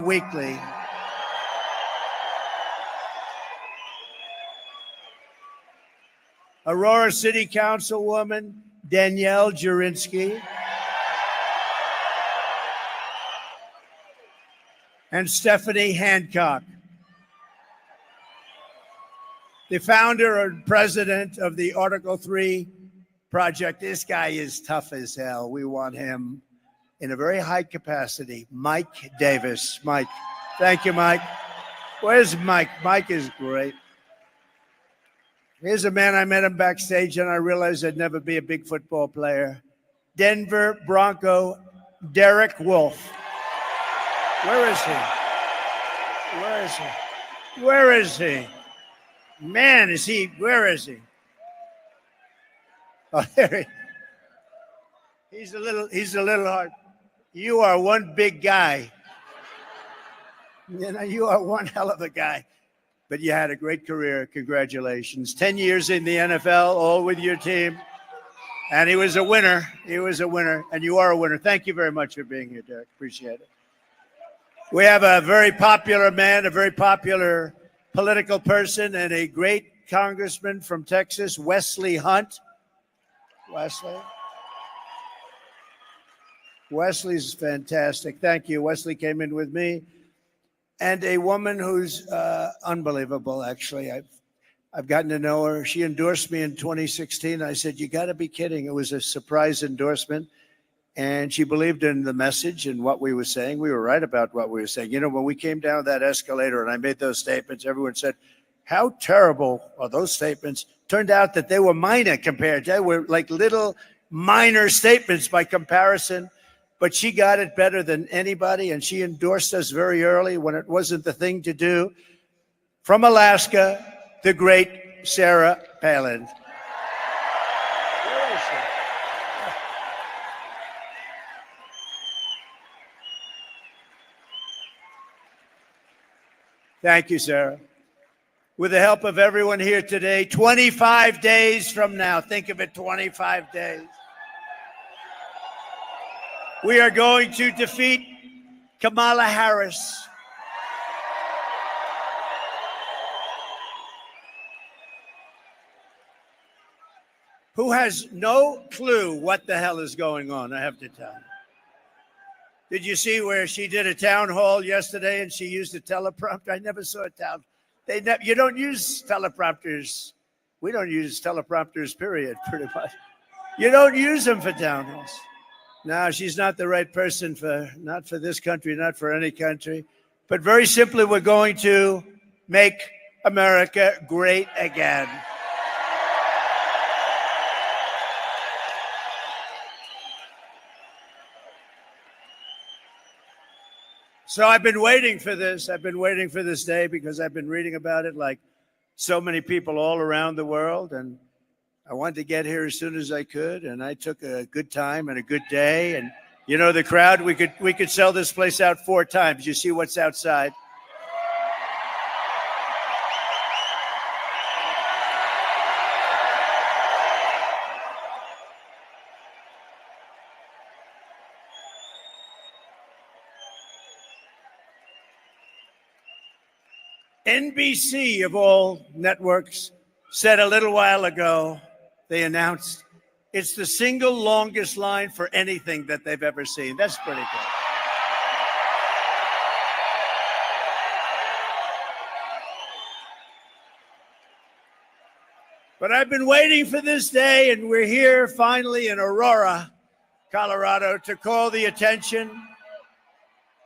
Weekly. Aurora City Councilwoman Danielle Jurinsky. And Stephanie Hancock. The founder and president of the Article 3 project. This guy is tough as hell. We want him in a very high capacity. Mike Davis. Mike. Thank you, Mike. Where's Mike? Mike is great. Here's a man, I met him backstage and I realized I'd never be a big football player. Denver Bronco Derek Wolfe. Where is he? Where is he? Where is he? Man, is he, where is he? Oh, there he. He's a little hard. You are one big guy. You know, you are one hell of a guy. But you had a great career. Congratulations. 10 years in the NFL, all with your team. And he was a winner. He was a winner. And you are a winner. Thank you very much for being here, Derek. Appreciate it. We have a very popular man, a very popular political person, and a great congressman from Texas, Wesley Hunt. Wesley's fantastic. Thank you. Wesley came in with me. And a woman who's unbelievable, actually. I've gotten to know her. She endorsed me in 2016. I said, you got to be kidding. It was a surprise endorsement. And she believed in the message and what we were saying. We were right about what we were saying. You know, when we came down that escalator and I made those statements, everyone said, how terrible are those statements? Turned out that they were minor compared. They were like little minor statements by comparison. But she got it better than anybody, and she endorsed us very early when it wasn't the thing to do. From Alaska, the great Sarah Palin. Where is she? Thank you, Sarah. With the help of everyone here today, 25 days from now, think of it, 25 days. We are going to defeat Kamala Harris. Who has no clue what the hell is going on, I have to tell you. Did you see where she did a town hall yesterday and she used a teleprompter? I never saw a town. You don't use teleprompters. We don't use teleprompters, period, pretty much. You don't use them for town halls. No, she's not the right person not for this country, not for any country. But very simply, we're going to make America great again. So I've been waiting for this. I've been waiting for this day because I've been reading about it like so many people all around the world. And I wanted to get here as soon as I could, and I took a good time and a good day. And you know, the crowd, we could sell this place out 4 times. You see what's outside. NBC, of all networks, said a little while ago, they announced it's the single longest line for anything that they've ever seen. That's pretty good. But I've been waiting for this day, and we're here finally in Aurora, Colorado, to call the attention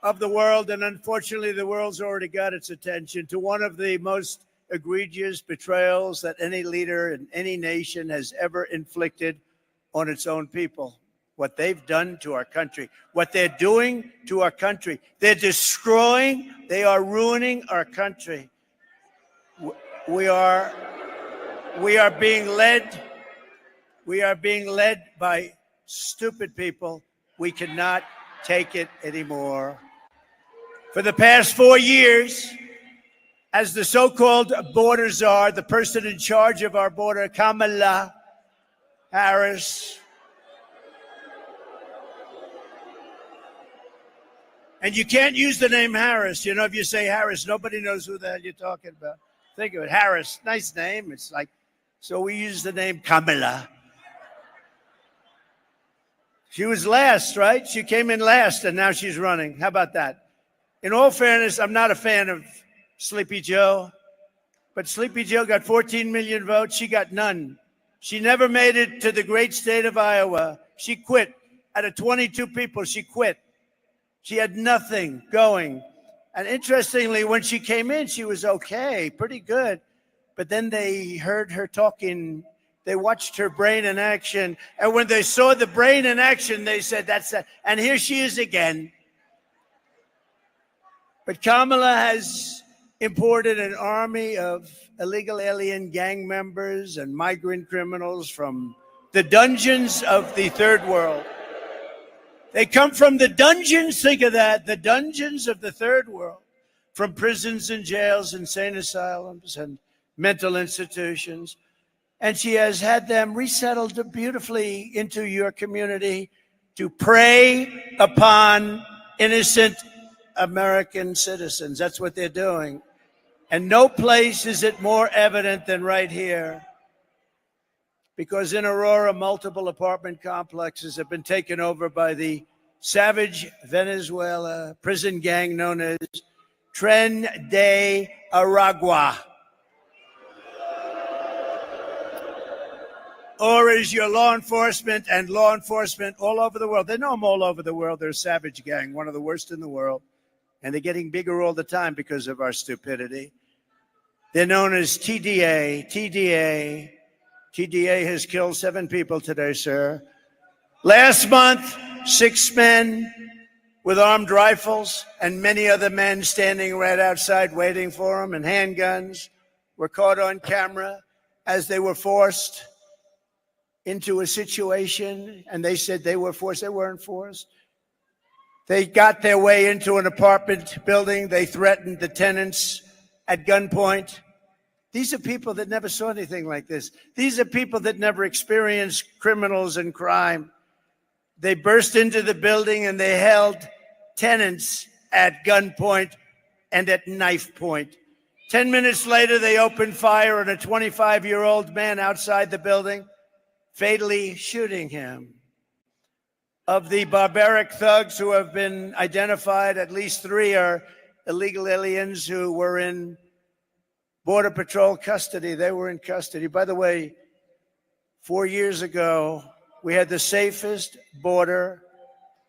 of the world, and unfortunately the world's already got its attention, to one of the most egregious betrayals that any leader in any nation has ever inflicted on its own people. What they've done to our country, what they're doing to our country. They're destroying, they are ruining our country. We are being led by stupid people. We cannot take it anymore. For the past 4 years, as the so-called border czar, the person in charge of our border, Kamala Harris, And you can't use the name Harris. You know, if you say Harris, nobody knows who the hell you're talking about. Think of it. Harris, nice name. It's like, so we use the name Kamala. She was last, right? She came in last, and now she's running. How about that? In all fairness, I'm not a fan of Sleepy Joe, but Sleepy Joe got 14 million votes. She got none. She never made it to the great state of Iowa. She quit. Out of 22 people, she quit. She had nothing going. And interestingly, when she came in, she was okay, pretty good. But then they heard her talking. They watched her brain in action. And when they saw the brain in action, they said, that's it. And here she is again. But Kamala has imported an army of illegal alien gang members and migrant criminals from the dungeons of the third world. They come from the dungeons, think of that, the dungeons of the third world, from prisons and jails, insane asylums, and mental institutions. And she has had them resettled beautifully into your community to prey upon innocent American citizens. That's what they're doing. And no place is it more evident than right here. Because in Aurora, multiple apartment complexes have been taken over by the savage Venezuela prison gang known as Tren de Aragua. Or is your law enforcement and law enforcement all over the world. They know them all over the world. They're a savage gang, one of the worst in the world. And they're getting bigger all the time because of our stupidity. They're known as TDA. TDA has killed 7 people today, sir. Last month, 6 men with armed rifles and many other men standing right outside waiting for them, and handguns were caught on camera as they were forced into a situation, and they said they were forced. They weren't forced. They got their way into an apartment building. They threatened the tenants at gunpoint. These are people that never saw anything like this. These are people that never experienced criminals and crime. They burst into the building and they held tenants at gunpoint and at knife point. 10 minutes later, they opened fire on a 25-year-old man outside the building, fatally shooting him. Of the barbaric thugs who have been identified, at least 3 are illegal aliens who were in Border Patrol custody. They were in custody. By the way, 4 years ago, we had the safest border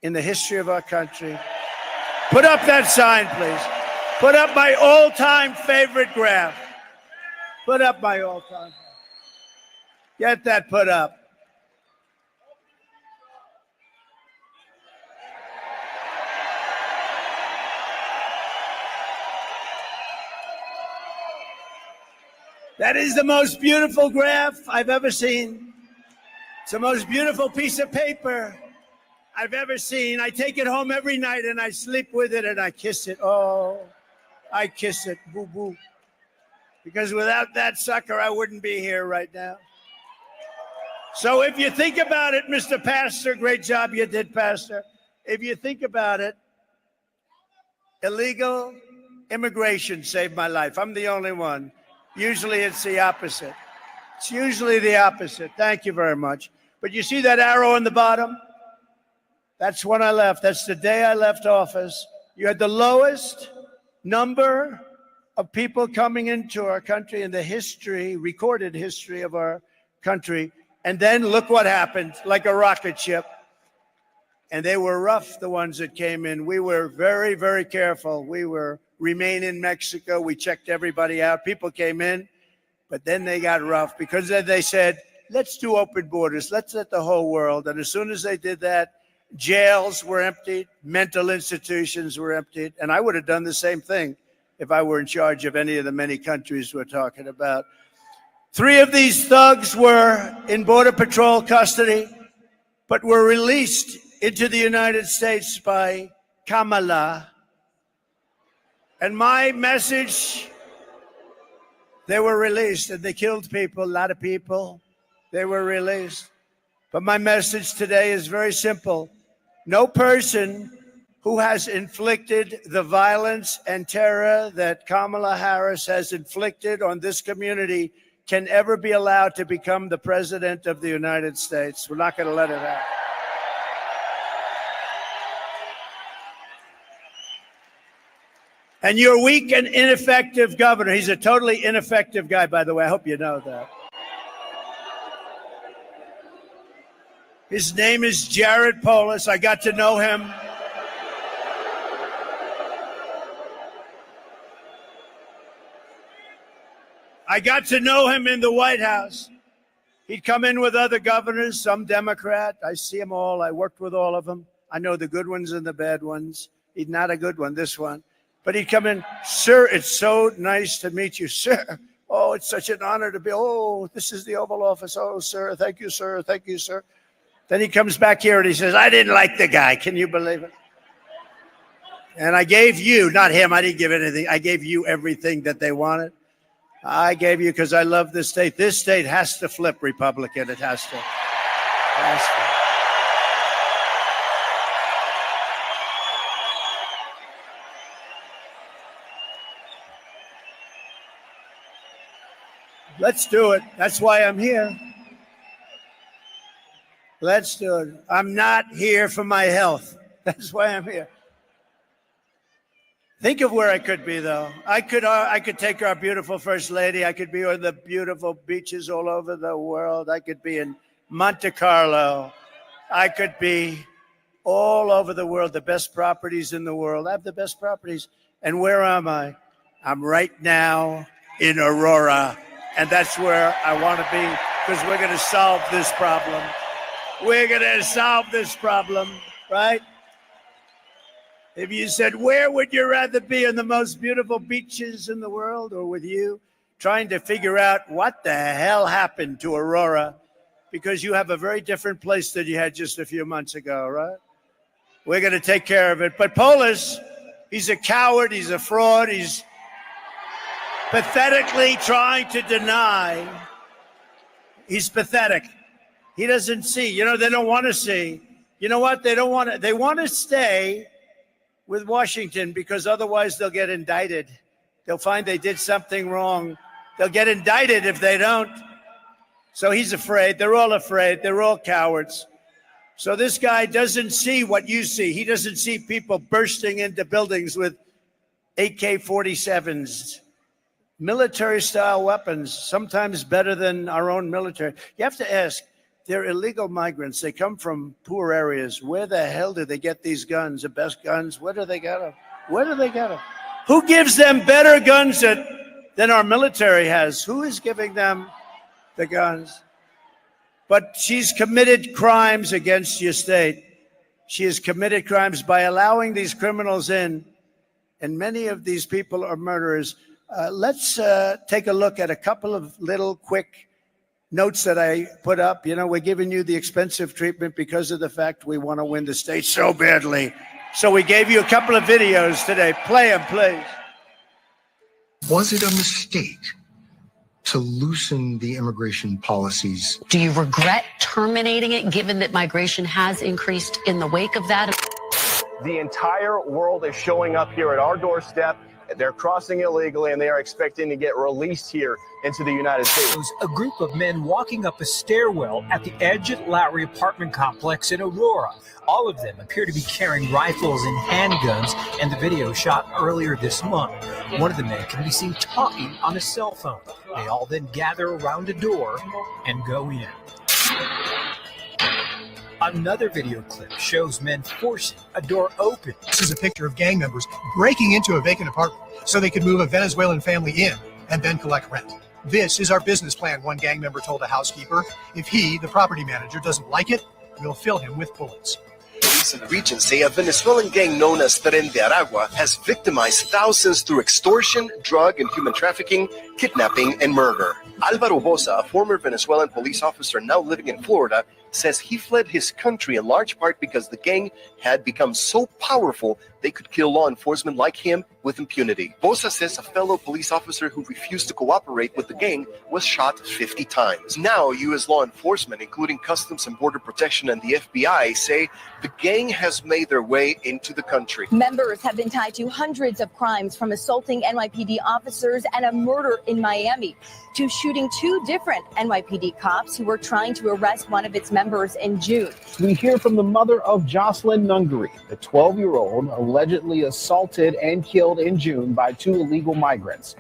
in the history of our country. Put up that sign, please. Put up my all-time favorite graph. Put up my all-time. Get that put up. That is the most beautiful graph I've ever seen. It's the most beautiful piece of paper I've ever seen. I take it home every night and I sleep with it and I kiss it. Oh, I kiss it. Boo, boo. Because without that sucker, I wouldn't be here right now. So if you think about it, Mr. Pastor, great job you did, Pastor. If you think about it, illegal immigration saved my life. I'm the only one. Usually it's the opposite. It's usually the opposite. Thank you very much. But you see that arrow on the bottom? That's when I left. That's the day I left office. You had the lowest number of people coming into our country in the history, recorded history of our country. And then look what happened, like a rocket ship. And they were rough, the ones that came in. We were very, very careful. We were remain in Mexico. We checked everybody out. People came in, but then they got rough because then they said, let's do open borders. Let's let the whole world. And as soon as they did that, jails were emptied, mental institutions were emptied. And I would have done the same thing if I were in charge of any of the many countries we're talking about. 3 of these thugs were in Border Patrol custody, but were released into the United States by Kamala. And my message, they were released and they killed people, a lot of people. They were released. But my message today is very simple. No person who has inflicted the violence and terror that Kamala Harris has inflicted on this community can ever be allowed to become the president of the United States. We're not going to let it happen. And your weak and ineffective governor, he's a totally ineffective guy, by the way. I hope you know that. His name is Jared Polis. I got to know him. I got to know him in the White House. He'd come in with other governors, some Democrat. I see them all. I worked with all of them. I know the good ones and the bad ones. He's not a good one, this one. But he'd come in, sir, it's so nice to meet you, sir. Oh, it's such an honor to be, oh, this is the Oval Office. Oh, sir, thank you, sir. Thank you, sir. Then he comes back here and he says, I didn't like the guy. Can you believe it? And I gave you, not him, I didn't give anything. I gave you everything that they wanted. I gave you because I love this state. This state has to flip Republican. It has to. Let's do it. That's why I'm here. Let's do it. I'm not here for my health. That's why I'm here. Think of where I could be, though. I could take our beautiful First Lady. I could be on the beautiful beaches all over the world. I could be in Monte Carlo. I could be all over the world, the best properties in the world. I have the best properties. And where am I? I'm right now in Aurora. And that's where I want to be because we're going to solve this problem. We're going to solve this problem, right? If you said, where would you rather be, on the most beautiful beaches in the world or with you, trying to figure out what the hell happened to Aurora, because you have a very different place than you had just a few months ago, right? We're going to take care of it. But Polis, he's a coward. He's a fraud. He's pathetically trying to deny. He's pathetic. He doesn't see. You know, they don't want to see. You know what? They don't want to. They want to stay with Washington because otherwise they'll get indicted. They'll find they did something wrong. They'll get indicted if they don't. So he's afraid. They're all afraid. They're all cowards. So this guy doesn't see what you see. He doesn't see people bursting into buildings with AK-47s, military-style weapons, sometimes better than our own military. You have to ask, they're illegal migrants. They come from poor areas. Where the hell do they get these guns, the best guns? Where do they get them? Where do they get them? Who gives them better guns than our military has? Who is giving them the guns? But she's committed crimes against your state. She has committed crimes by allowing these criminals in, and many of these people are murderers. Let's take a look at a couple of little quick notes that I put up. You know, we're giving you the expensive treatment because of the fact we want to win the state so badly. So we gave you a couple of videos today. Play them, please. Was it a mistake to loosen the immigration policies? Do you regret terminating it, given that migration has increased in the wake of that? The entire world is showing up here at our doorstep. They're crossing illegally, and they are expecting to get released here into the United States. A group of men walking up a stairwell at the Edge Lowry apartment complex in Aurora. All of them appear to be carrying rifles and handguns, and the video shot earlier this month. One of the men can be seen talking on a cell phone. They all then gather around a door and go in. Another video clip shows men forcing a door open. This is a picture of gang members breaking into a vacant apartment so they could move a Venezuelan family in and then collect rent. This is our business plan, one gang member told a housekeeper. If he, the property manager, doesn't like it, we'll fill him with bullets. Police in the region say a Venezuelan gang known as Tren de Aragua has victimized thousands through extortion, drug and human trafficking, kidnapping, and murder. Alvaro Bosa, a former Venezuelan police officer now living in Florida, says he fled his country in large part because the gang had become so powerful they they could kill law enforcement like him with impunity. Bosa says a fellow police officer who refused to cooperate with the gang was shot 50 times. Now, U.S. law enforcement, including Customs and Border Protection and the FBI, say the gang has made their way into the country. Members have been tied to hundreds of crimes, from assaulting NYPD officers and a murder in Miami to shooting two different NYPD cops who were trying to arrest one of its members in June. We hear from the mother of Jocelyn Nungary, the 12-year-old allegedly assaulted and killed in June by two illegal migrants.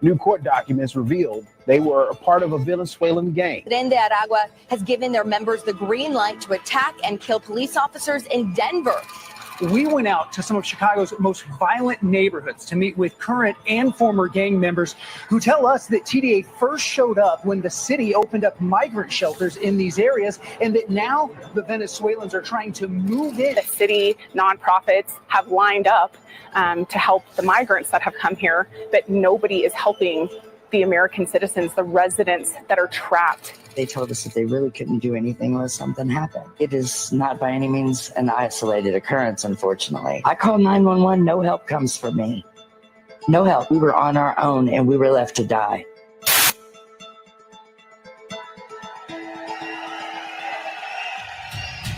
New court documents revealed they were a part of a Venezuelan gang. Tren de Aragua has given their members the green light to attack and kill police officers in Denver. We went out to some of Chicago's most violent neighborhoods to meet with current and former gang members who tell us that TDA first showed up when the city opened up migrant shelters in these areas, and that now the Venezuelans are trying to move in. The city nonprofits have lined up to help the migrants that have come here, but nobody is helping the American citizens, the residents that are trapped. They told us that they really couldn't do anything unless something happened. It is not by any means an isolated occurrence, unfortunately. I called 911, no help comes from me. No help. We were on our own and we were left to die.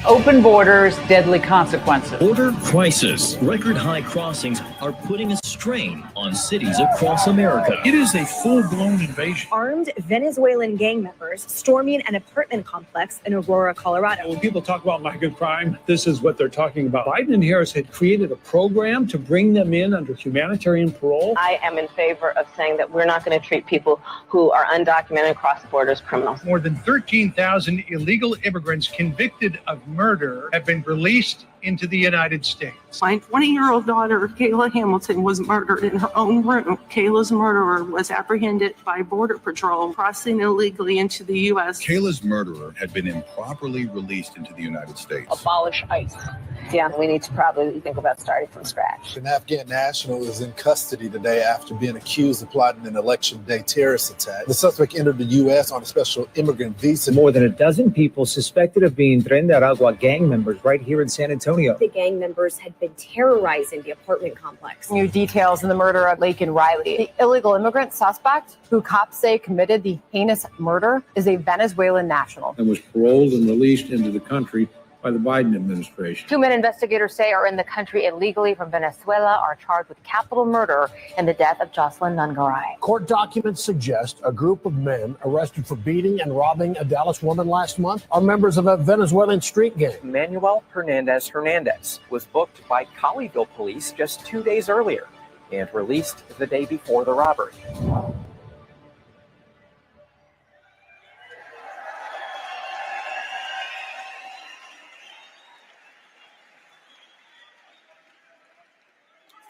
Open borders, deadly consequences. Border crisis. Record high crossings are putting a strain on cities across America. It is a full-blown invasion. Armed Venezuelan gang members storming an apartment complex in Aurora, Colorado. When people talk about migrant crime, this is what they're talking about. Biden and Harris had created a program to bring them in under humanitarian parole. I am in favor of saying that we're not going to treat people who are undocumented across the border as criminals. More than 13,000 illegal immigrants convicted of murder have been released into the United States. My 20-year-old daughter, Kayla Hamilton, was murdered in her own room. Kayla's murderer was apprehended by Border Patrol crossing illegally into the U.S. Kayla's murderer had been improperly released into the United States. Abolish ICE. Yeah, we need to probably think about starting from scratch. An Afghan national is in custody today after being accused of plotting an election day terrorist attack. The suspect entered the U.S. on a special immigrant visa. More than a dozen people suspected of being Tren de Aragua gang members right here in San Antonio. The gang members had been terrorizing the apartment complex. New details in the murder of Laken Riley. The illegal immigrant suspect, who cops say committed the heinous murder, is a Venezuelan national. And was paroled and released into the country by the Biden administration. Two men investigators say are in the country illegally from Venezuela are charged with capital murder in the death of Jocelyn Nungaray. Court documents suggest a group of men arrested for beating and robbing a Dallas woman last month are members of a Venezuelan street gang. Manuel Hernandez was booked by Colleyville police just 2 days earlier and released the day before the robbery.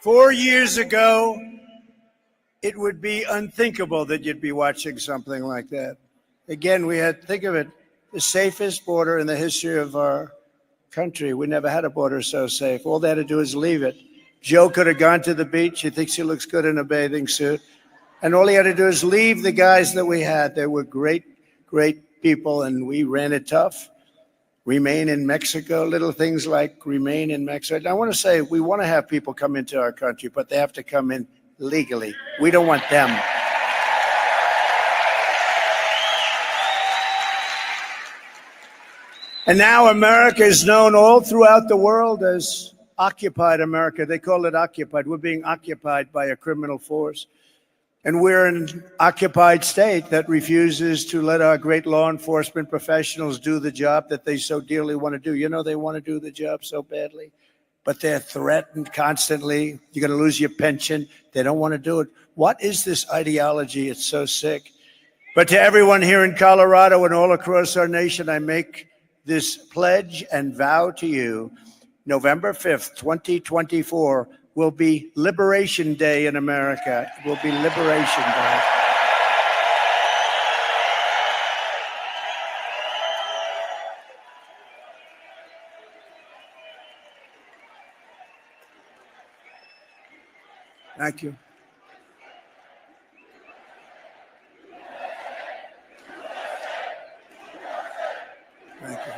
Four years ago, it would be unthinkable that you'd be watching something like that. Again, think of it, the safest border in the history of our country. We never had a border so safe. All they had to do is leave it. Joe could have gone to the beach. He thinks he looks good in a bathing suit. And all he had to do is leave the guys that we had. They were great, great people, and we ran it tough. Remain in Mexico, little things like remain in Mexico. And I want to say we want to have people come into our country, but they have to come in legally. We don't want them. And now America is known all throughout the world as occupied America. They call it occupied. We're being occupied by a criminal force. And we're an occupied state that refuses to let our great law enforcement professionals do the job that they so dearly want to do. You know, they want to do the job so badly, but they're threatened constantly. You're going to lose your pension. They don't want to do it. What is this ideology? It's so sick. But to everyone here in Colorado and all across our nation, I make this pledge and vow to you, November 5th, 2024, will be Liberation Day in America. It will be Liberation Day. Thank you. Thank you.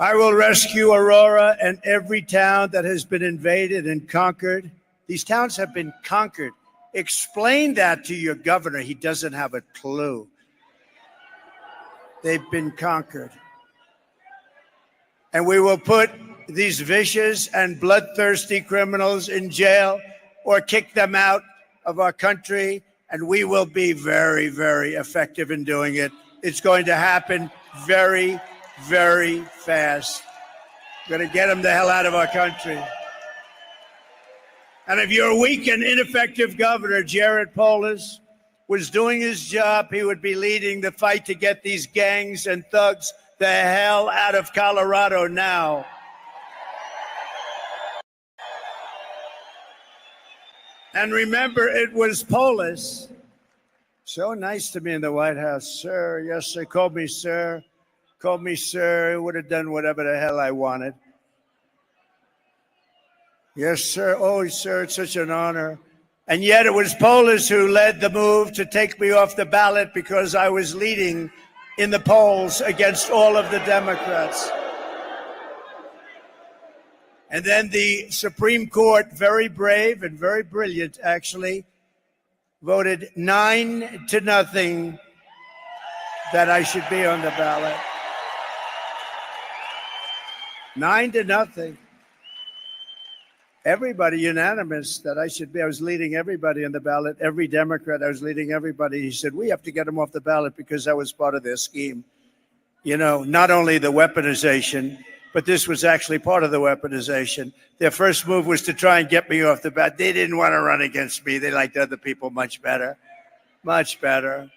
I will rescue Aurora and every town that has been invaded and conquered. These towns have been conquered. Explain that to your governor. He doesn't have a clue. They've been conquered. And we will put these vicious and bloodthirsty criminals in jail or kick them out of our country. And we will be very, very effective in doing it. It's going to happen very, very fast. We're going to get them the hell out of our country. And if you're a weak and ineffective governor, Jared Polis was doing his job, he would be leading the fight to get these gangs and thugs the hell out of Colorado now. And remember, it was Polis. So nice to me in the White House. Sir, yes, sir. Called me sir. Called me sir. He would have done whatever the hell I wanted. Yes, sir. Oh, sir, it's such an honor. And yet it was Polis who led the move to take me off the ballot because I was leading in the polls against all of the Democrats. And then the Supreme Court, very brave and very brilliant, actually, voted 9-0 that I should be on the ballot. 9-0. Everybody unanimous that I should be. I was leading everybody on the ballot. Every Democrat, I was leading everybody. He said, we have to get him off the ballot because that was part of their scheme. You know, not only the weaponization, but this was actually part of the weaponization. Their first move was to try and get me off the ballot. They didn't want to run against me. They liked other people much better. Much better.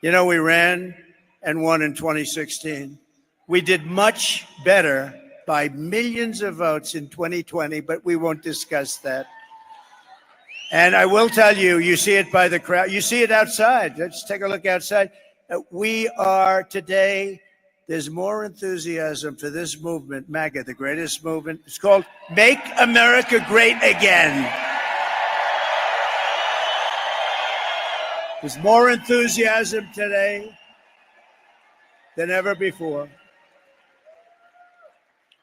You know, we ran and won in 2016. We did much better by millions of votes in 2020, but we won't discuss that. And I will tell you, you see it by the crowd. You see it outside. Let's take a look outside. We are today, there's more enthusiasm for this movement, MAGA, the greatest movement. It's called Make America Great Again. There's more enthusiasm today than ever before.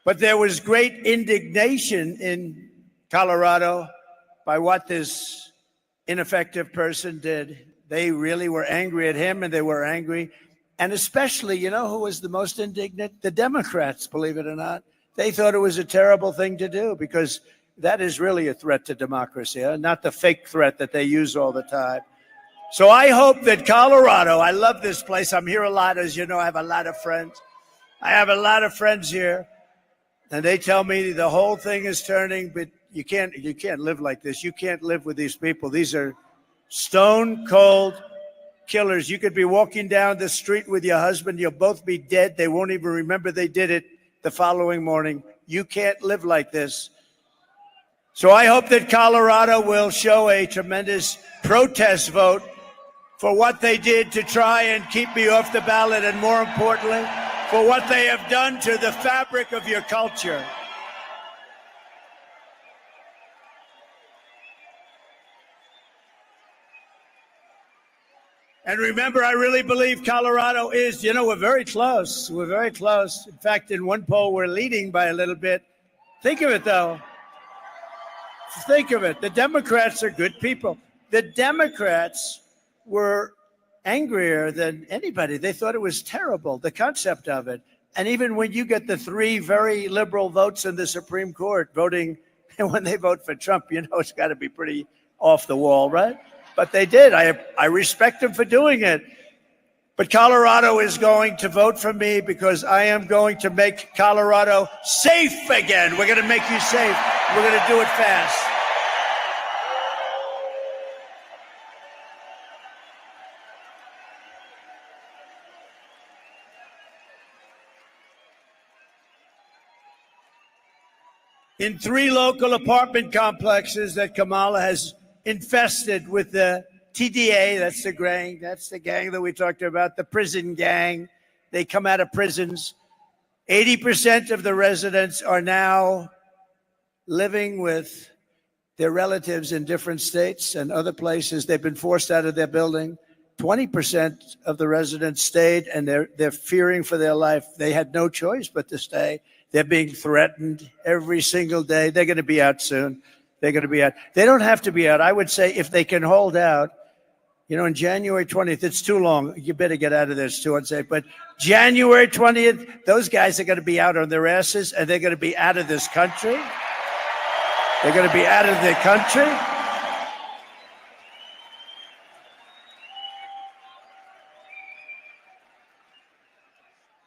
But there was great indignation in Colorado by what this ineffective person did. They really were angry at him, and they were angry. And especially, you know who was the most indignant? The Democrats, believe it or not. They thought it was a terrible thing to do because that is really a threat to democracy, not the fake threat that they use all the time. So I hope that Colorado, I love this place. I'm here a lot. As you know, I have a lot of friends. I have a lot of friends here. And they tell me the whole thing is turning, but you can't live like this. You can't live with these people. These are stone cold killers. You could be walking down the street with your husband. You'll both be dead. They won't even remember they did it the following morning. You can't live like this. So I hope that Colorado will show a tremendous protest vote for what they did to try and keep me off the ballot, and more importantly, for what they have done to the fabric of your culture. And remember, I really believe Colorado is, you know, we're very close. We're very close. In fact, in one poll, we're leading by a little bit. Think of it, though. Think of it. The Democrats are good people. The Democrats were angrier than anybody. They thought it was terrible, the concept of it. And even when you get the 3 very liberal votes in the Supreme Court voting, and when they vote for Trump, you know it's got to be pretty off the wall, right? But they did. I respect them for doing it. But Colorado is going to vote for me because I am going to make Colorado safe again. We're going to make you safe. We're going to do it fast. In 3 local apartment complexes that Kamala has infested with the TDA, that's the gang that we talked about, the prison gang. They come out of prisons. 80% of the residents are now living with their relatives in different states and other places. They've been forced out of their building. 20% of the residents stayed, and they're fearing for their life. They had no choice but to stay. They're being threatened every single day. They're going to be out soon. They're going to be out. They don't have to be out. I would say if they can hold out, on January 20th, it's too long. You better get out of there. It's too unsafe. But January 20th, those guys are going to be out on their asses, and they're going to be out of this country. They're going to be out of their country.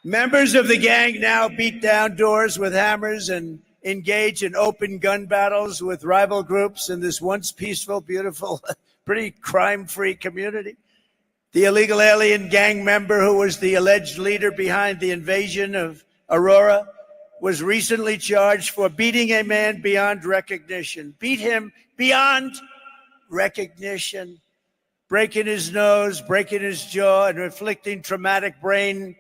Members of the gang now beat down doors with hammers and engage in open gun battles with rival groups in this once peaceful, beautiful, pretty crime-free community. The illegal alien gang member who was the alleged leader behind the invasion of Aurora was recently charged for beating a man beyond recognition. Beat him beyond recognition, breaking his nose, breaking his jaw, and inflicting traumatic brain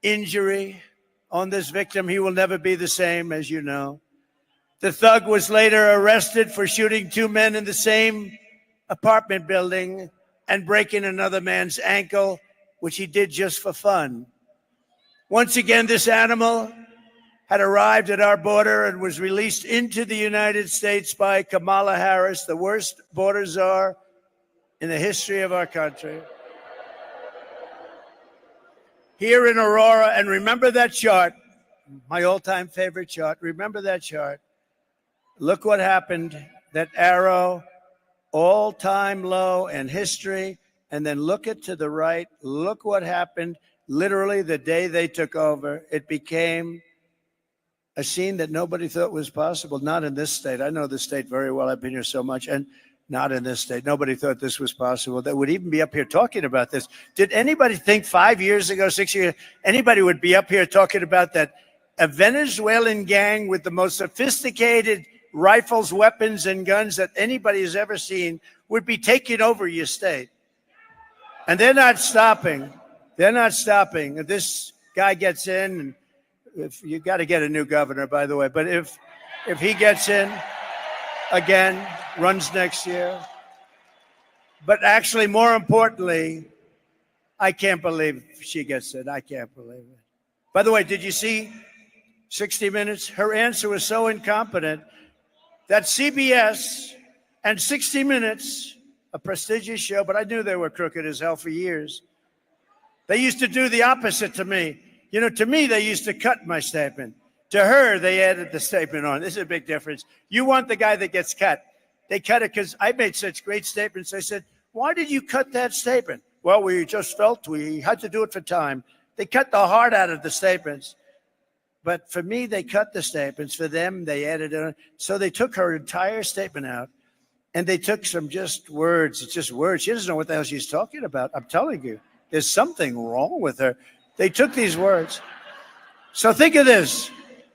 injury on this victim. He will never be the same, as you know. The thug was later arrested for shooting two men in the same apartment building and breaking another man's ankle, which he did just for fun. Once again, this animal had arrived at our border and was released into the United States by Kamala Harris, the worst border czar in the history of our country. Here in Aurora, and remember that chart, my all-time favorite chart. Remember that chart. Look what happened, that arrow, all-time low in history, and then look it to the right. Look what happened literally the day they took over. It became a scene that nobody thought was possible, not in this state. I know this state very well. I've been here so much, and not in this state. Nobody thought this was possible, that would even be up here talking about this. Did anybody think 5 years ago, 6 years, anybody would be up here talking about that a Venezuelan gang with the most sophisticated rifles, weapons, and guns that anybody has ever seen would be taking over your state? And they're not stopping. They're not stopping. If this guy gets in, and if you got to get a new governor, by the way, but if he gets in again, runs next year. But actually, more importantly, I can't believe she gets in. I can't believe it. By the way, did you see 60 Minutes? Her answer was so incompetent that CBS and 60 Minutes, a prestigious show, but I knew they were crooked as hell for years. They used to do the opposite to me. To me, they used to cut my statement. To her, they added the statement on. This is a big difference. You want the guy that gets cut. They cut it because I made such great statements. I said, why did you cut that statement? Well, we just felt we had to do it for time. They cut the heart out of the statements. But for me, they cut the statements. For them, they added it on. So they took her entire statement out, and they took some just words. It's just words. She doesn't know what the hell she's talking about. I'm telling you, there's something wrong with her. They took these words. So think of this.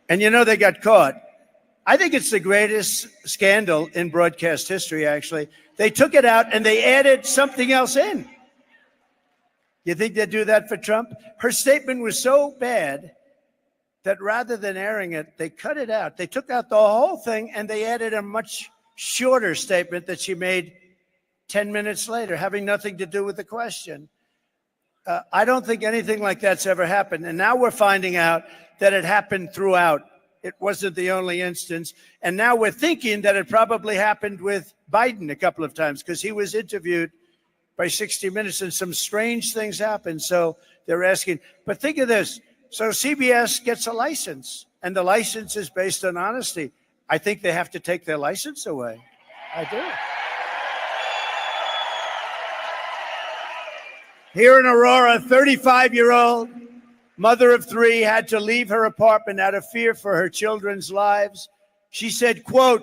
And they got caught. I think it's the greatest scandal in broadcast history, actually. They took it out and they added something else in. You think they'd do that for Trump? Her statement was so bad that rather than airing it, they cut it out. They took out the whole thing and they added a much shorter statement that she made 10 minutes later, having nothing to do with the question. I don't think anything like that's ever happened. And now we're finding out that it happened throughout. It wasn't the only instance. And now we're thinking that it probably happened with Biden a couple of times because he was interviewed by 60 Minutes and some strange things happened. So they're asking, but think of this. So CBS gets a license and the license is based on honesty. I think they have to take their license away. I do. Here in Aurora, a 35-year-old mother of three had to leave her apartment out of fear for her children's lives. She said, quote,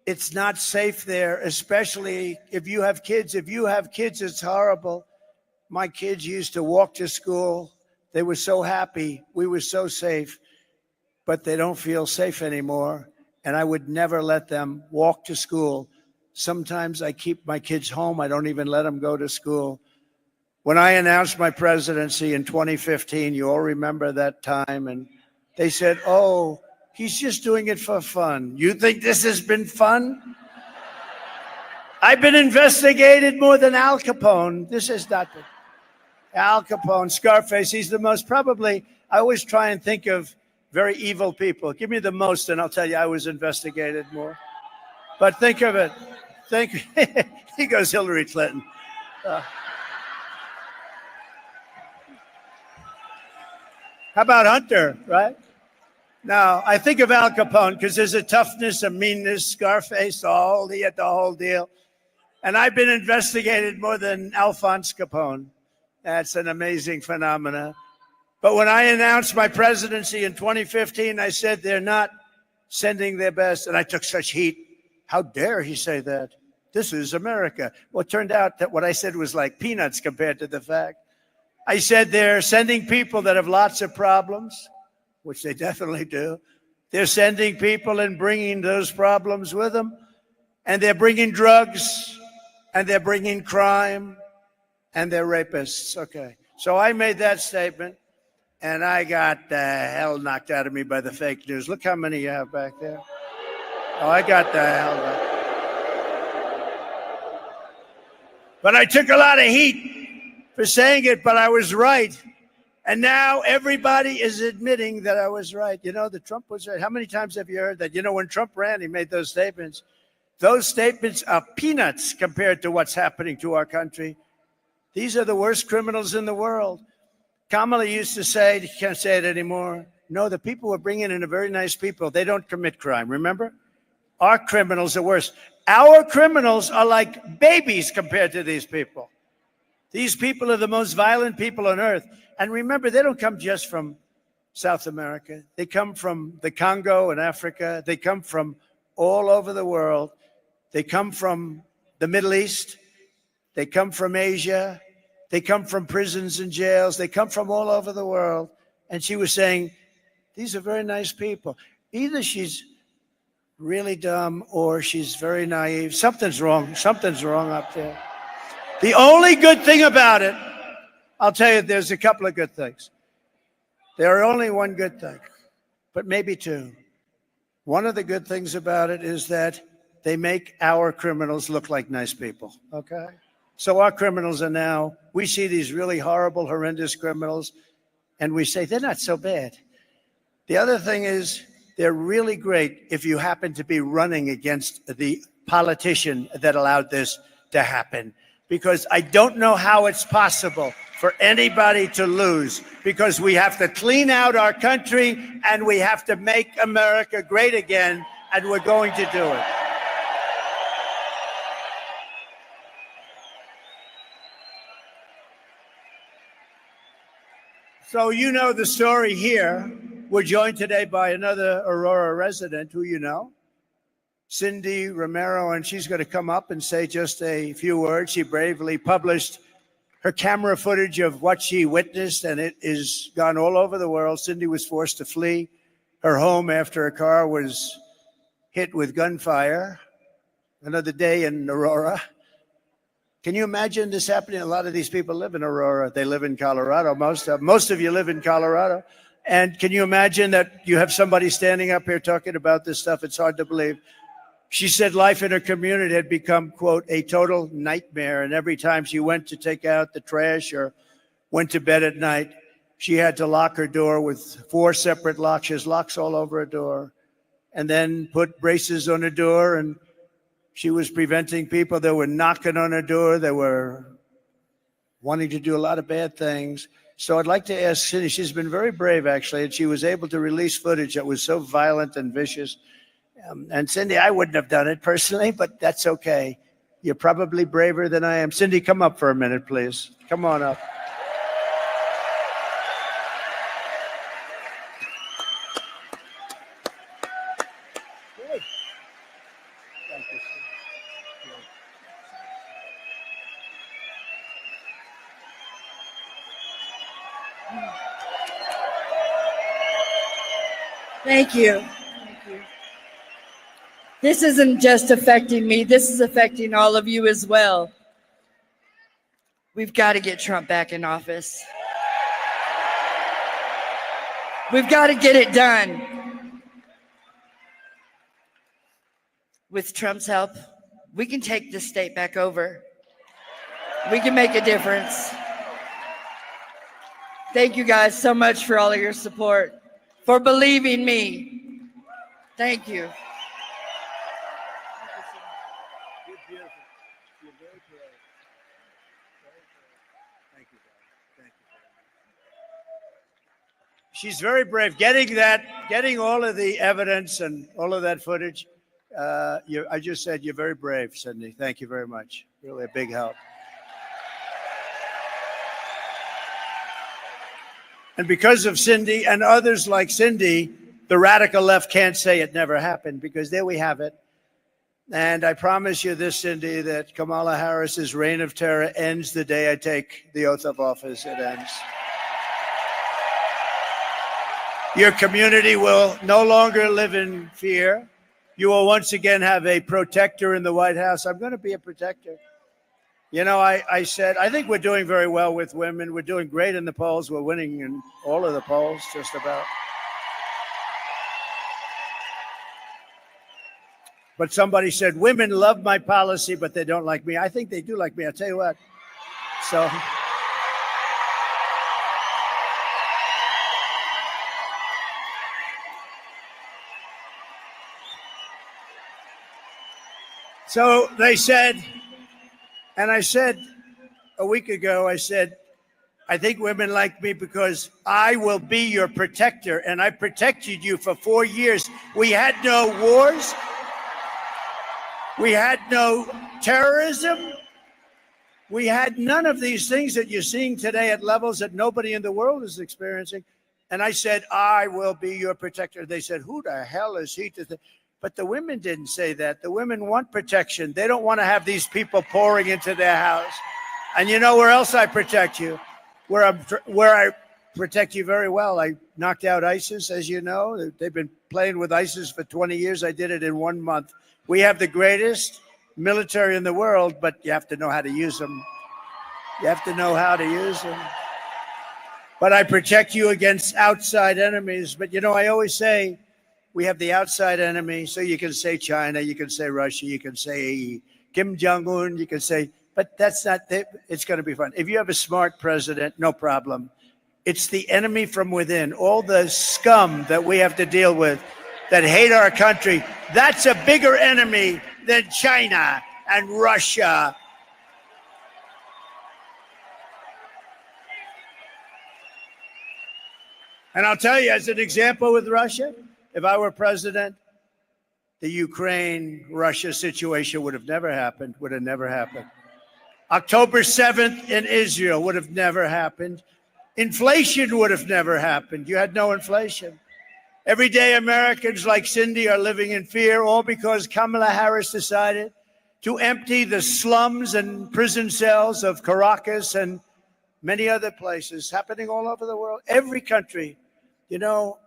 "It's not safe there, especially if you have kids. If you have kids, it's horrible. My kids used to walk to school. They were so happy. We were so safe, but they don't feel safe anymore. And I would never let them walk to school. Sometimes I keep my kids home. I don't even let them go to school." When I announced my presidency in 2015, you all remember that time, and they said, oh, he's just doing it for fun. You think this has been fun? I've been investigated more than Al Capone. This has not been. Al Capone, Scarface, he's the most probably, I always try and think of very evil people. Give me the most, and I'll tell you I was investigated more. But think of it. He goes Hillary Clinton. How about Hunter, right? Now, I think of Al Capone because there's a toughness, a meanness, Scarface, he had the whole deal. And I've been investigated more than Alphonse Capone. That's an amazing phenomena. But when I announced my presidency in 2015, I said they're not sending their best. And I took such heat. How dare he say that? This is America. Well, it turned out that what I said was like peanuts compared to the fact. I said they're sending people that have lots of problems, which they definitely do. They're sending people and bringing those problems with them. And they're bringing drugs, and they're bringing crime, and they're rapists. Okay. So I made that statement, and I got the hell knocked out of me by the fake news. Look how many you have back there. Oh, I got the hell knocked. But I took a lot of heat for saying it, but I was right. And now everybody is admitting that I was right. You know, that Trump was right. How many times have you heard that? You know, when Trump ran, he made those statements. Those statements are peanuts compared to what's happening to our country. These are the worst criminals in the world. Kamala used to say, you can't say it anymore. No, the people we're bringing in are very nice people. They don't commit crime, remember? Our criminals are worse. Our criminals are like babies compared to these people. These people are the most violent people on earth. And remember, they don't come just from South America. They come from the Congo and Africa. They come from all over the world. They come from the Middle East. They come from Asia. They come from prisons and jails. They come from all over the world. And she was saying, these are very nice people. Either she's really dumb or she's very naive. Something's wrong. Something's wrong up there. The only good thing about it, I'll tell you, there's a couple of good things. There are only one good thing, but maybe two. One of the good things about it is that they make our criminals look like nice people, okay? So our criminals are now, we see these really horrible, horrendous criminals, and we say, they're not so bad. The other thing is, they're really great if you happen to be running against the politician that allowed this to happen. Because I don't know how it's possible for anybody to lose, because we have to clean out our country and we have to make America great again, and we're going to do it. So you know the story here. We're joined today by another Aurora resident who you know, Cindy Romero, and she's going to come up and say just a few words. She bravely published her camera footage of what she witnessed, and it is gone all over the world. Cindy was forced to flee her home after her car was hit with gunfire. Another day in Aurora. Can you imagine this happening? A lot of these people live in Aurora. They live in Colorado. Most of you live in Colorado. And can you imagine that you have somebody standing up here talking about this stuff? It's hard to believe. She said life in her community had become, quote, a total nightmare. And every time she went to take out the trash or went to bed at night, she had to lock her door with 4 separate locks. She has locks all over her door. And then put braces on her door. And she was preventing people that were knocking on her door. They were wanting to do a lot of bad things. So I'd like to ask Cindy, she's been very brave, actually, and she was able to release footage that was so violent and vicious. And Cindy, I wouldn't have done it personally, but that's okay. You're probably braver than I am. Cindy, come up for a minute, please. Come on up. Good. Thank you, Cindy. Thank you. This isn't just affecting me. This is affecting all of you as well. We've got to get Trump back in office. We've got to get it done. With Trump's help, we can take this state back over. We can make a difference. Thank you guys so much for all of your support. for believing me. Thank you. She's very brave. Getting all of the evidence and all of that footage. I just said you're very brave, Cindy. Thank you very much. Really a big help. And because of Cindy and others like Cindy, the radical left can't say it never happened, because there we have it. And I promise you this, Cindy, that Kamala Harris's reign of terror ends the day I take the oath of office. It ends. Your community will no longer live in fear. You will once again have a protector in the White House. I'm going to be a protector. You know, I said, I think we're doing very well with women. We're doing great in the polls. We're winning in all of the polls, just about. But somebody said, women love my policy, but they don't like me. I think they do like me. I'll tell you what. So they said, and I said a week ago, I said, I think women like me because I will be your protector, and I protected you for 4 years. We had no wars. We had no terrorism. We had none of these things that you're seeing today at levels that nobody in the world is experiencing. And I said, I will be your protector. They said, who the hell is he to think? But the women didn't say that. The women want protection. They don't want to have these people pouring into their house. And you know where else I protect you? Where I protect you very well. I knocked out ISIS, as you know. They've been playing with ISIS for 20 years. I did it in 1 month. We have the greatest military in the world, but you have to know how to use them. You have to know how to use them. But I protect you against outside enemies. But, you know, I always say, we have the outside enemy, so you can say China, you can say Russia, you can say Kim Jong-un, you can say, but that's not, it's going to be fun. If you have a smart president, no problem. It's the enemy from within, all the scum that we have to deal with that hate our country. That's a bigger enemy than China and Russia. And I'll tell you, as an example with Russia, if I were president, the Ukraine-Russia situation would have never happened, October 7th in Israel would have never happened. Inflation would have never happened. You had no inflation. Every day Americans like Cindy are living in fear, all because Kamala Harris decided to empty the slums and prison cells of Caracas and many other places, happening all over the world. Every country, you know,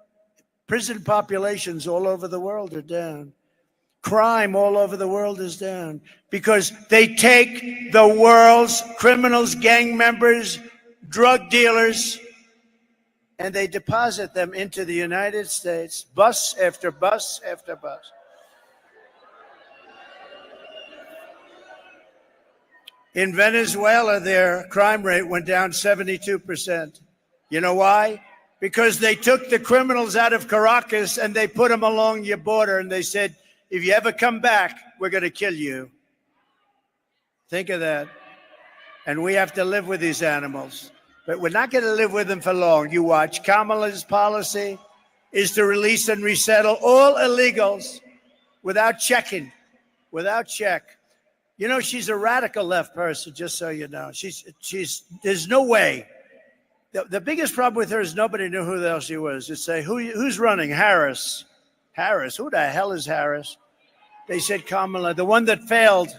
prison populations all over the world are down. Crime all over the world is down because they take the world's criminals, gang members, drug dealers, and they deposit them into the United States, bus after bus after bus. In Venezuela, their crime rate went down 72%. You know why? Because they took the criminals out of Caracas and they put them along your border and they said, if you ever come back, we're going to kill you. Think of that. And we have to live with these animals. But we're not going to live with them for long. You watch. Kamala's policy is to release and resettle all illegals without checking, without check. You know, she's a radical left person, just so you know. There's no way. The biggest problem with her is nobody knew who the hell she was. Just say, who's running? Harris. Harris. Who the hell is Harris? They said Kamala, the one that failed,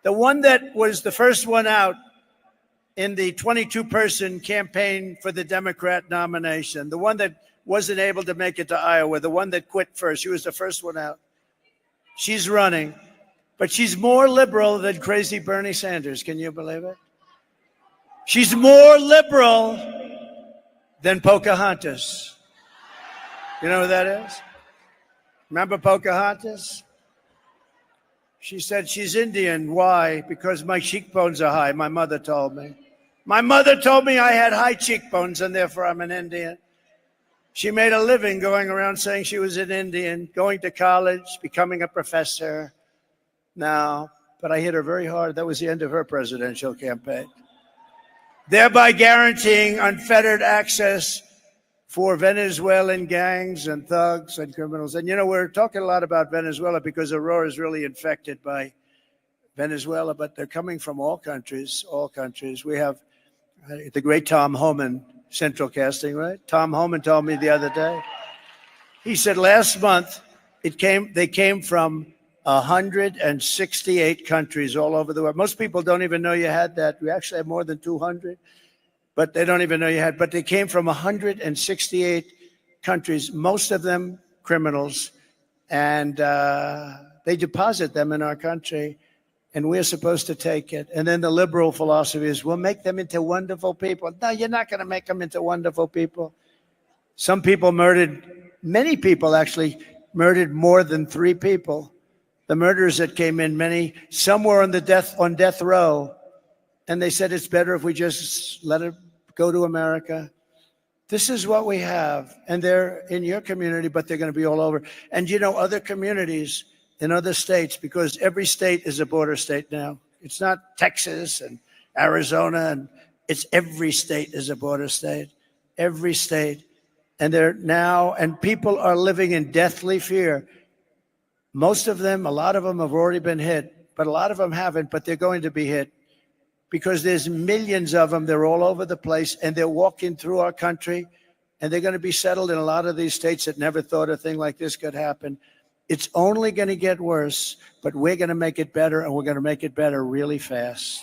the one that was the first one out in the 22-person campaign for the Democrat nomination, the one that wasn't able to make it to Iowa, the one that quit first. She was the first one out. She's running, but she's more liberal than crazy Bernie Sanders. Can you believe it? She's more liberal than Pocahontas. You know who that is? Remember Pocahontas? She said she's Indian. Why? Because my cheekbones are high. My mother told me. My mother told me I had high cheekbones and therefore I'm an Indian. She made a living going around saying she was an Indian, going to college, becoming a professor. No, but I hit her very hard. That was the end of her presidential campaign. Thereby guaranteeing unfettered access for Venezuelan gangs and thugs and criminals. And, you know, we're talking a lot about Venezuela because Aurora is really infected by Venezuela, but they're coming from all countries, all countries. We have the great Tom Homan, Central Casting, right? Tom Homan told me the other day. He said last month they came from 168 countries all over the world. Most people don't even know you had that. We actually have more than 200, but they don't even know you had. But they came from 168 countries, most of them criminals, and they deposit them in our country. And we're supposed to take it. And then the liberal philosophy is, we'll make them into wonderful people. No, you're not going to make them into wonderful people. Some people murdered, many people actually murdered more than 3 people. The murderers that came in, some were on death row. And they said, it's better if we just let it go to America. This is what we have. And they're in your community, but they're going to be all over. And you know, other communities in other states, because every state is a border state now. It's not Texas and Arizona, and it's every state is a border state. Every state. And and people are living in deathly fear. Most of them, a lot of them have already been hit, but a lot of them haven't, but they're going to be hit because there's millions of them. They're all over the place, and they're walking through our country, and they're going to be settled in a lot of these states that never thought a thing like this could happen. It's only going to get worse, but we're going to make it better, and we're going to make it better really fast.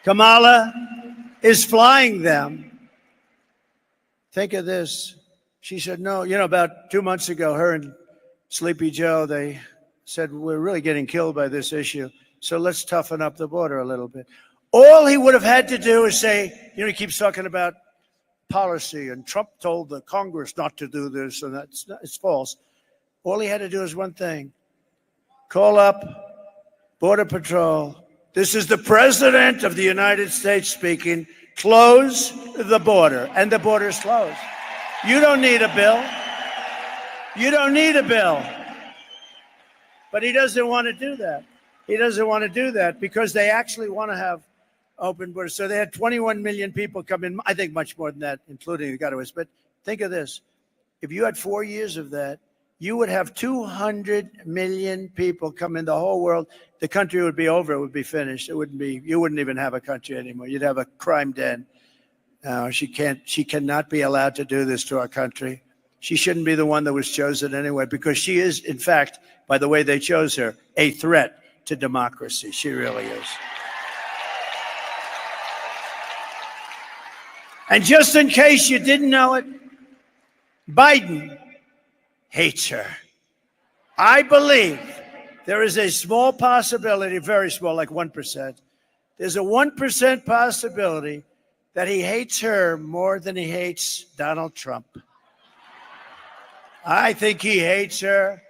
Kamala is flying them. Think of this. She said, no, you know, about 2 months ago, her and Sleepy Joe, they said, we're really getting killed by this issue, so let's toughen up the border a little bit. All he would have had to do is say, you know, he keeps talking about policy, and Trump told the Congress not to do this, and it's false. All he had to do is one thing: call up Border Patrol. This is the President of the United States speaking. Close the border, and the border is closed. You don't need a bill. You don't need a bill. But he doesn't want to do that. He doesn't want to do that because they actually want to have open borders. So they had 21 million people come in, I think much more than that, including the Gotaways. But think of this. If you had 4 years of that, you would have 200 million people come in the whole world. The country would be over. It would be finished. It wouldn't be, you wouldn't even have a country anymore. You'd have a crime den. She cannot be allowed to do this to our country. She shouldn't be the one that was chosen anyway, because she is, in fact, by the way they chose her, a threat to democracy. She really is. And just in case you didn't know it, Biden hates her. I believe there is a small possibility, very small, like 1%. There's a 1% possibility that he hates her more than he hates Donald Trump. I think he hates her.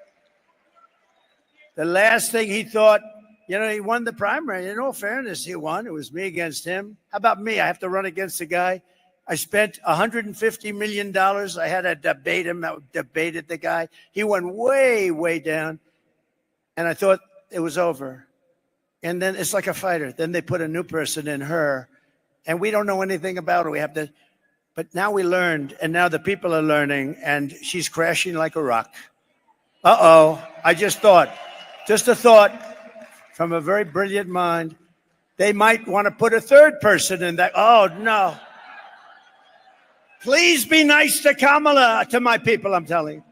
The last thing he thought, you know, he won the primary. In all fairness, he won. It was me against him. How about me? I have to run against the guy. I spent $150 million. I had to debate him. I debated the guy. He went way, way down. And I thought it was over. And then it's like a fighter. Then they put a new person in her. And we don't know anything about her. We have to. But now we learned. And now the people are learning. And she's crashing like a rock. Uh-oh. I just thought. Just a thought from a very brilliant mind. They might want to put a third person in that. Oh, no. Please be nice to Kamala, to my people, I'm telling you.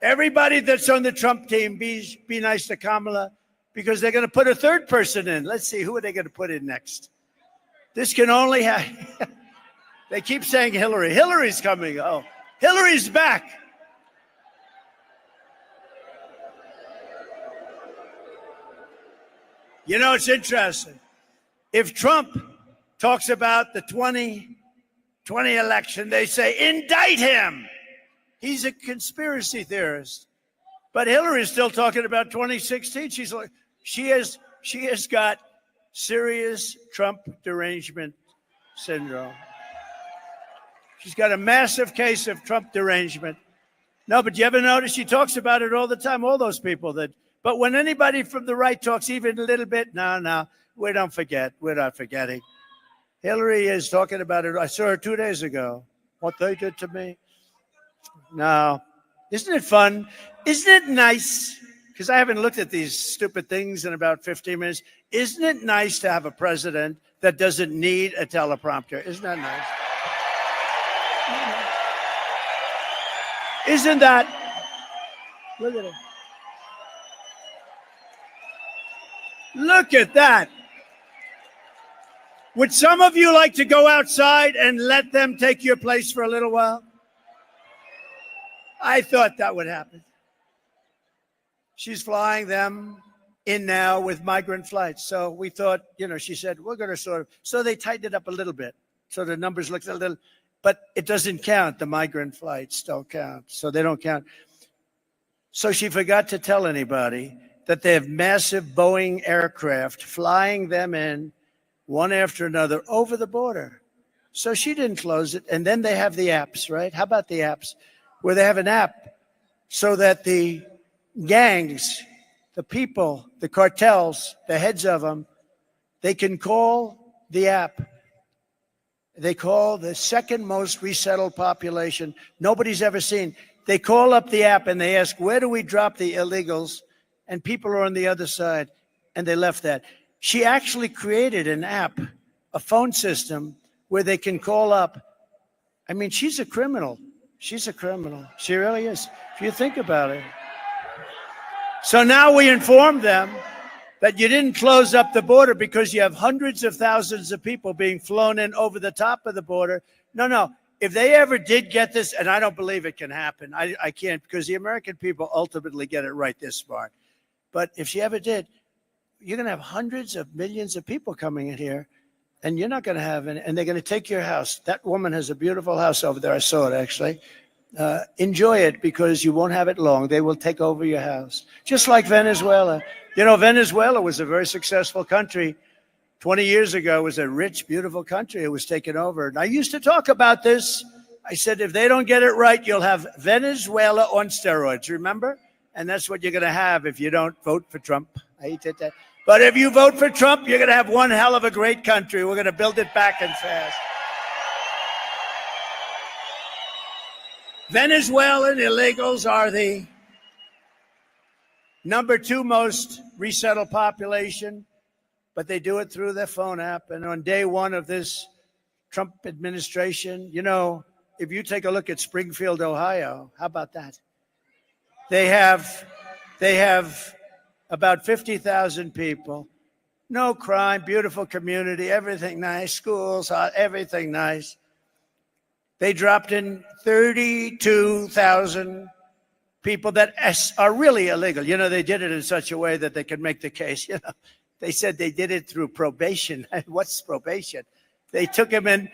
Everybody that's on the Trump team, be nice to Kamala, because they're going to put a third person in. Let's see, who are they going to put in next? This can only happen. They keep saying Hillary. Hillary's coming. Oh, Hillary's back. You know, it's interesting. If Trump talks about the 2020 election, they say, indict him. He's a conspiracy theorist. But Hillary's still talking about 2016. She's like, she has got serious Trump derangement syndrome. She's got a massive case of Trump derangement. No, but you ever notice she talks about it all the time, all those people that, but when anybody from the right talks even a little bit, no, we don't forget. We're not forgetting. Hillary is talking about it. I saw her 2 days ago. What they did to me. No. Isn't it fun? Isn't it nice? Because I haven't looked at these stupid things in about 15 minutes. Isn't it nice to have a president that doesn't need a teleprompter? Isn't that nice? Isn't that? Look at it. Look at that. Would some of you like to go outside and let them take your place for a little while? I thought that would happen. She's flying them in now with migrant flights. So we thought, she said, we're going to so they tightened it up a little bit. So the numbers looked a little, but it doesn't count. The migrant flights don't count. So they don't count. So she forgot to tell anybody that they have massive Boeing aircraft flying them in one after another over the border. So she didn't close it. And then they have the apps, right? How about the apps? Where they have an app so that the gangs, the people, the cartels, the heads of them, they can call the app. They call the second most resettled population nobody's ever seen. They call up the app and they ask, where do we drop the illegals? And people are on the other side. And they left that. She actually created an app, a phone system where they can call up. I mean, she's a criminal. She's a criminal. She really is. If you think about it. So now we inform them that you didn't close up the border because you have hundreds of thousands of people being flown in over the top of the border. No. If they ever did get this, and I don't believe it can happen. I can't, because the American people ultimately get it right this smart. But if she ever did, you're going to have hundreds of millions of people coming in here, and you're not going to have any, and they're going to take your house. That woman has a beautiful house over there. I saw it, actually. Enjoy it, because you won't have it long. They will take over your house, just like Venezuela. Venezuela was a very successful country. 20 years ago, it was a rich, beautiful country. It was taken over. And I used to talk about this. I said, if they don't get it right, you'll have Venezuela on steroids, remember? And that's what you're going to have if you don't vote for Trump. I hated that. But if you vote for Trump, you're going to have one hell of a great country. We're going to build it back and fast. Venezuelan illegals are the number 2 most resettled population, but they do it through their phone app. And on day one of this Trump administration, if you take a look at Springfield, Ohio, how about that? They have about 50,000 people, no crime, beautiful community, everything nice, schools, everything nice. They dropped in 32,000 people that are really illegal. They did it in such a way that they could make the case. They said they did it through probation. What's probation? They took him in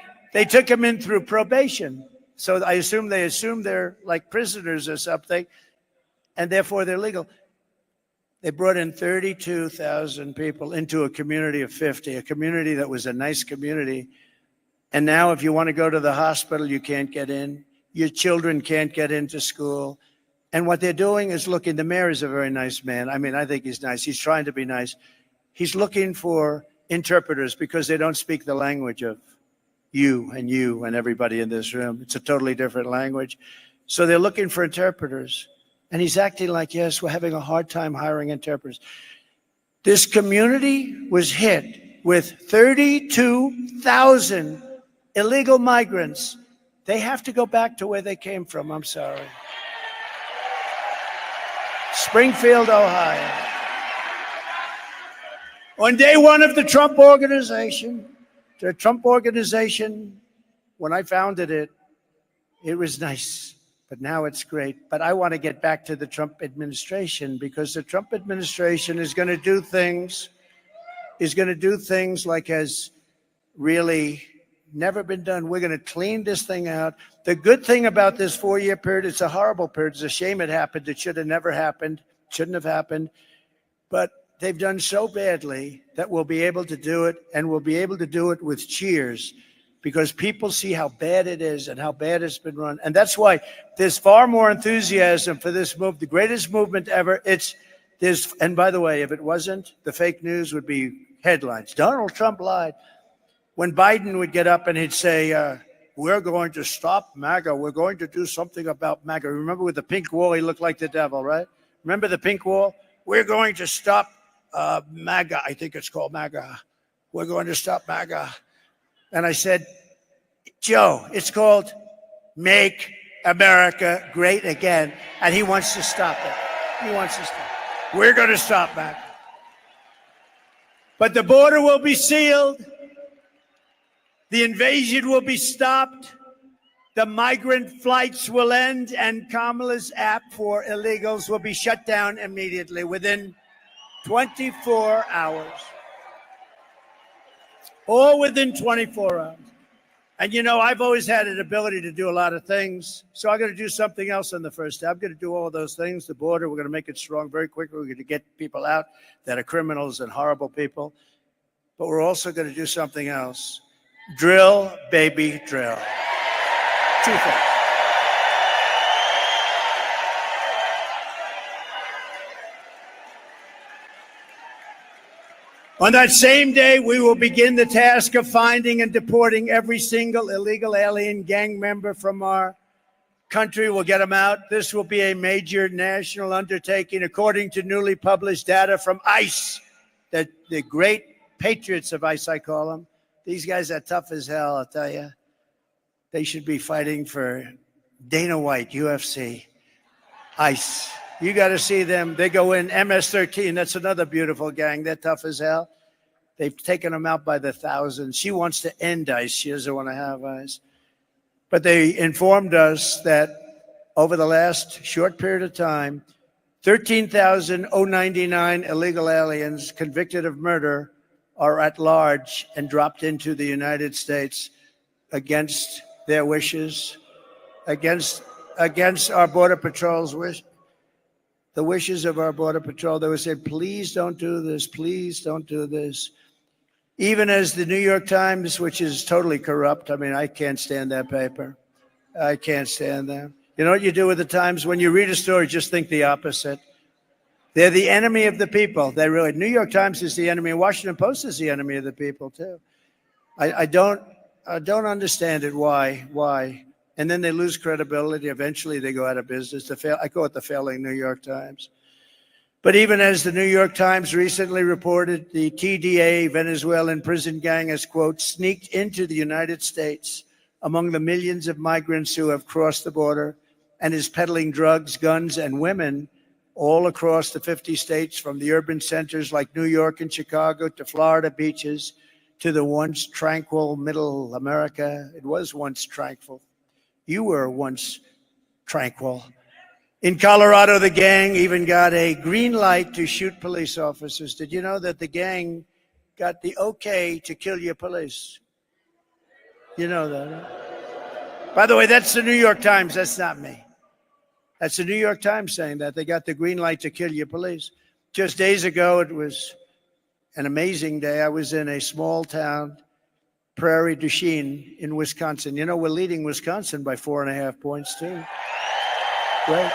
through probation. So I assume they're like prisoners or something, and therefore they're legal. They brought in 32,000 people into a community of 50, a community that was a nice community. And now if you want to go to the hospital, you can't get in. Your children can't get into school. And what they're doing is looking, the mayor is a very nice man. I mean, I think he's nice. He's trying to be nice. He's looking for interpreters because they don't speak the language of you and everybody in this room. It's a totally different language. So they're looking for interpreters. And he's acting like, yes, we're having a hard time hiring interpreters. This community was hit with 32,000 illegal migrants. They have to go back to where they came from. I'm sorry. Springfield, Ohio. On day one of the Trump organization, when I founded it, it was nice. But now it's great. But I want to get back to the Trump administration, because the Trump administration is going to do things like has really never been done. We're going to clean this thing out. The good thing about this 4-year period, it's a horrible period. It's a shame it happened. It should have never happened. Shouldn't have happened. But they've done so badly that we'll be able to do it, and we'll be able to do it with cheers, because people see how bad it is and how bad it's been run. And that's why there's far more enthusiasm for this move, the greatest movement ever. And by the way, if it wasn't, the fake news would be headlines. Donald Trump lied. When Biden would get up and he'd say, we're going to stop MAGA. We're going to do something about MAGA. Remember with the pink wall, he looked like the devil, right? Remember the pink wall? We're going to stop MAGA. I think it's called MAGA. We're going to stop MAGA. And I said, Joe, it's called Make America Great Again. And he wants to stop it. He wants to stop it. We're going to stop MAGA. But the border will be sealed. The invasion will be stopped. The migrant flights will end, and Kamala's app for illegals will be shut down immediately within 24 hours. All within 24 hours. And you know, I've always had an ability to do a lot of things. So I'm going to do something else on the first day. I'm going to do all of those things. The border, we're going to make it strong very quickly. We're going to get people out that are criminals and horrible people. But we're also going to do something else. Drill, baby, drill. Two things. On that same day, we will begin the task of finding and deporting every single illegal alien gang member from our country. We'll get them out. This will be a major national undertaking, according to newly published data from ICE, the great patriots of ICE, I call them. These guys are tough as hell, I'll tell you. They should be fighting for Dana White, UFC, ICE. You got to see them. They go in MS-13. That's another beautiful gang. They're tough as hell. They've taken them out by the thousands. She wants to end ICE. She doesn't want to have ICE. But they informed us that over the last short period of time, 13,099 illegal aliens convicted of murder are at large and dropped into the United States against their wishes, against our Border Patrol's wish, the wishes of our Border Patrol. They would say, please don't do this, please don't do this. Even as the New York Times, which is totally corrupt, I mean, I can't stand that paper. I can't stand them. You know what you do with the Times? When you read a story, just think the opposite. They're the enemy of the people. They really. New York Times is the enemy. Washington Post is the enemy of the people too. I don't understand it. Why? And then they lose credibility. Eventually, they go out of business. I call it the failing New York Times. But even as the New York Times recently reported, the TDA Venezuelan prison gang has, quote, sneaked into the United States among the millions of migrants who have crossed the border and is peddling drugs, guns, and women all across the 50 states, from the urban centers like New York and Chicago to Florida beaches to the once tranquil middle America. It was once tranquil. You were once tranquil. In Colorado, the gang even got a green light to shoot police officers. Did you know that the gang got the okay to kill your police? You know that, huh? By the way, that's the New York Times. That's not me. That's the New York Times saying that. They got the green light to kill your police. Just days ago, it was an amazing day. I was in a small town, Prairie du Chien in Wisconsin. You know, we're leading Wisconsin by 4.5 points, too. Right?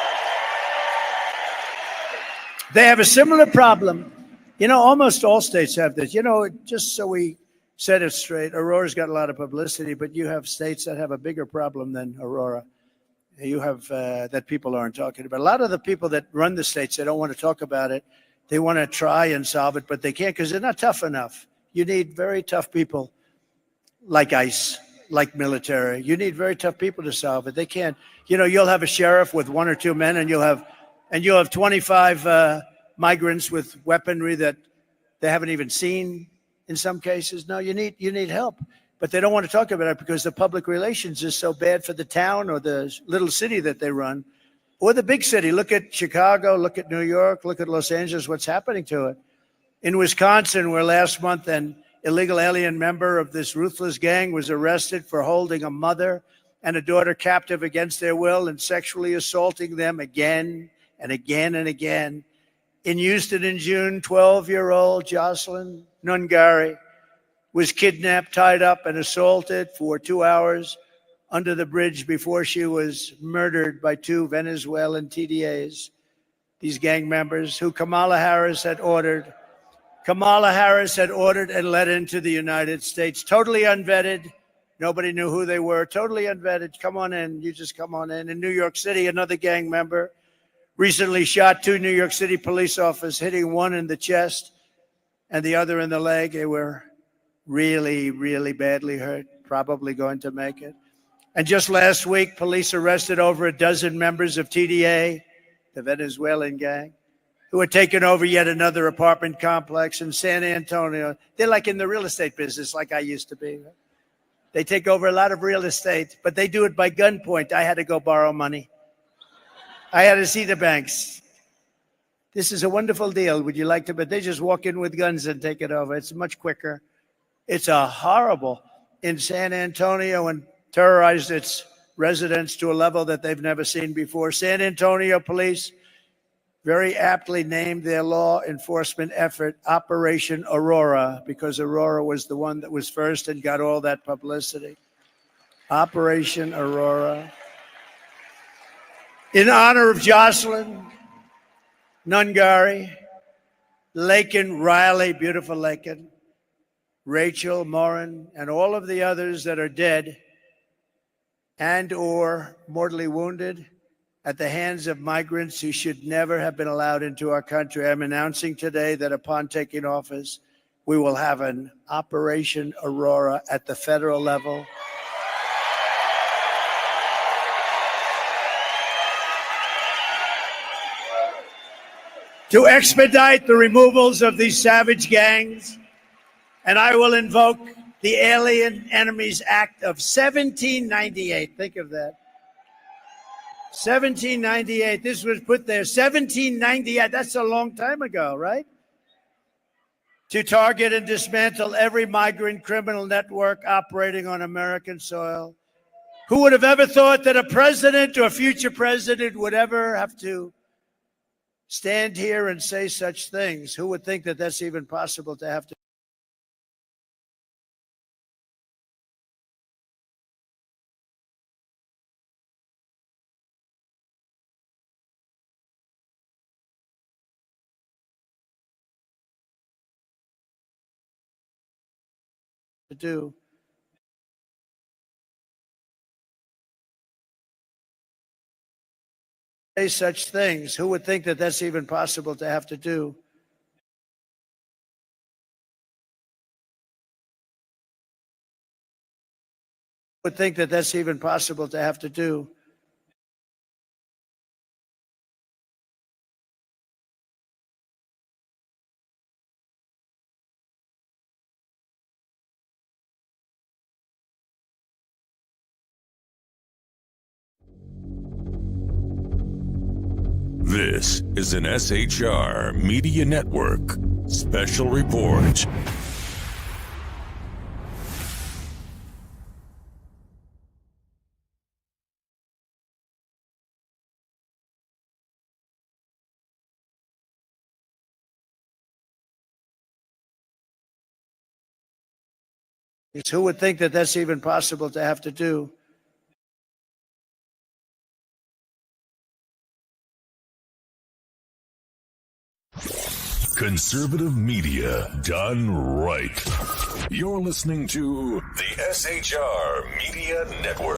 They have a similar problem. You know, almost all states have this. You know, just so we set it straight, Aurora's got a lot of publicity, but you have states that have a bigger problem than Aurora. You have that people aren't talking about. A lot of the people that run the states, they don't want to talk about it. They want to try and solve it, but they can't because they're not tough enough. You need very tough people like ICE, like military. You need very tough people to solve it. They can't. You know, you'll have a sheriff with 1 or 2 men, and you'll have 25 migrants with weaponry that they haven't even seen in some cases. No, you need help. But they don't want to talk about it because the public relations is so bad for the town or the little city that they run, or the big city. Look at Chicago, look at New York, look at Los Angeles, what's happening to it. In Wisconsin, where last month an illegal alien member of this ruthless gang was arrested for holding a mother and a daughter captive against their will and sexually assaulting them again and again and again. In Houston in June, 12-year-old Jocelyn Nungari was kidnapped, tied up, and assaulted for 2 hours under the bridge before she was murdered by 2 Venezuelan TDAs, these gang members who Kamala Harris had ordered and let into the United States, totally unvetted. Nobody knew who they were, totally unvetted. Come on in, you just come on in. In New York City, another gang member recently shot 2 New York City police officers, hitting one in the chest and the other in the leg. They were really, really badly hurt, probably going to make it. And just last week, police arrested over a dozen members of TDA, the Venezuelan gang, who had taken over yet another apartment complex in San Antonio. They're like in the real estate business, like I used to be. They take over a lot of real estate, but they do it by gunpoint. I had to go borrow money. I had to see the banks. This is a wonderful deal. Would you like to? But they just walk in with guns and take it over. It's much quicker. It's a horrible in San Antonio and terrorized its residents to a level that they've never seen before. San Antonio police very aptly named their law enforcement effort Operation Aurora, because Aurora was the one that was first and got all that publicity. Operation Aurora. In honor of Jocelyn Nungari, Laken Riley, beautiful Laken, Rachel Morin, and all of the others that are dead and or mortally wounded at the hands of migrants who should never have been allowed into our country. I'm announcing today that upon taking office, we will have an Operation Aurora at the federal level. To expedite the removals of these savage gangs, and I will invoke the Alien Enemies Act of 1798. Think of that. 1798. This was put there. 1798. That's a long time ago, right? To target and dismantle every migrant criminal network operating on American soil. Who would have ever thought that a president or future president would ever have to stand here and say such things? Who would think that that's even possible to have to? Do. Say such things. Who would think that that's even possible to have to do? Would think that that's even possible to have to do. This is an SHR Media Network special report. Who would think that that's even possible to have to do? Conservative media done right. You're listening to the SHR Media Network.